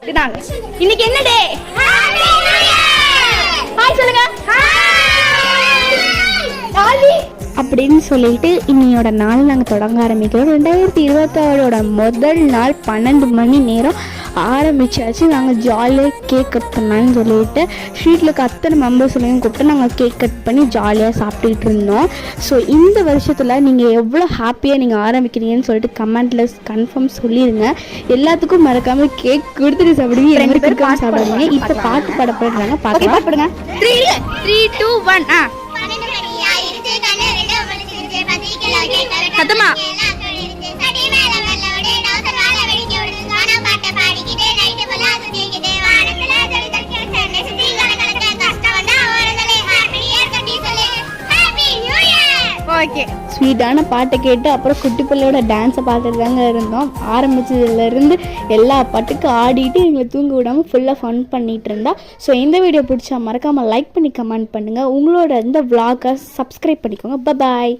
இன்னைக்கு என்ன டே? ஹாய் சொல்லுங்க அப்படின்னு சொல்லிட்டு இன்னையோட நாள் நாங்கள் தொடங்க ஆரம்பிக்கிறோம். 2026 முதல் நாள் 12 மணி நேரம் ஆரம்பிச்சாச்சு. நாங்கள் ஜாலியாக கேக் கட் பண்ணலான்னு சொல்லிட்டு ஸ்ட்ரீட்டில் இருக்க அத்தனை மெம்பர்ஸ்லையும் கூப்பிட்டு நாங்கள் கேக் கட் பண்ணி ஜாலியாக சாப்பிட்டுக்கிட்டு இருந்தோம். ஸோ இந்த வருஷத்தில் நீங்கள் எவ்வளோ ஹாப்பியாக நீங்கள் ஆரம்பிக்கிறீங்கன்னு சொல்லிட்டு கமெண்ட்டில் கன்ஃபார்ம் சொல்லிடுங்க. எல்லாத்துக்கும் மறக்காமல் கேக் கொடுத்துட்டு சாப்பிடுவீங்க, எங்களுக்கு கொடுக்காம சாப்பிடுவீங்க. இப்போ பாட்டு பாட போடுறாங்க, பாட்டு பாடுங்க. 3, 2, 1 சத்தமா ஸ்வீட்டான பாட்டை கேட்டு அப்புறம் குட்டி பிள்ளையோட டான்ஸை பார்த்துட்டு தாங்க இருந்தோம். ஆரம்பிச்சதுலேருந்து எல்லா பாட்டுக்கும் ஆடிட்டு எங்களை தூங்க விடாமல் ஃபுல்லாக ஃபன் பண்ணிகிட்டு இருந்தா. ஸோ இந்த வீடியோ பிடிச்சா மறக்காமல் லைக் பண்ணி கமெண்ட் பண்ணுங்கள். உங்களோட இந்த விளாகை சப்ஸ்கிரைப் பண்ணிக்கோங்க. பாய்.